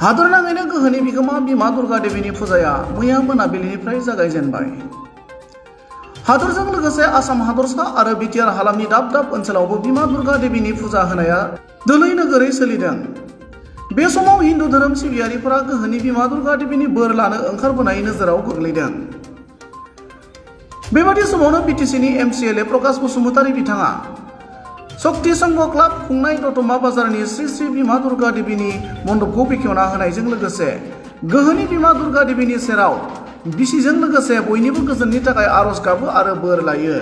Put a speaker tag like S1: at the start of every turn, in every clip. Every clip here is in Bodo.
S1: हादरनाङैनो गोहोनि बिगोमा बिमा दुर्गा देवीनि फुजाया मैया मोनाबिलिनिफ्राय जागायजेनबाय। हादरजों लोगोसे आसाम हादरसा आरो बिटिआर हालामनि दाब दाब ओनसोलावबो बिमा दुर्गा देवीनि फुजा होनाया दोलै नोगोरै सोलिदों। बे समाव हिन्दु धोरोम सिबियारिफोरा गोहोनि बिमा दुर्गा देवीनि बोर लानो ओंखारबोनाय नोजोराव गोग्लैदों। बेबादि समावनो बिटिसिनि एमसिएलए प्रकाश बसुमतारी बिथाङा शक्ति संघ क्लाब खुंनाय दतमा बाजारनि श्री श्री बिमा दुर्गा देवीनि मन्दपखौ बेखेवना होनायजों लोगोसे गोहोनि बिमा दुर्गा देवीनि सेराव बिसिजों लोगोसे बयनिबो गोजोननि थाखाय आरज गाबो आरो बोर लायो।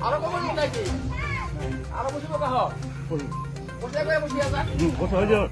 S2: আরো কত দিন নাকি আরো বসিব কাহ বসে গিয়ে বসি আছে বসে হয়ে যাও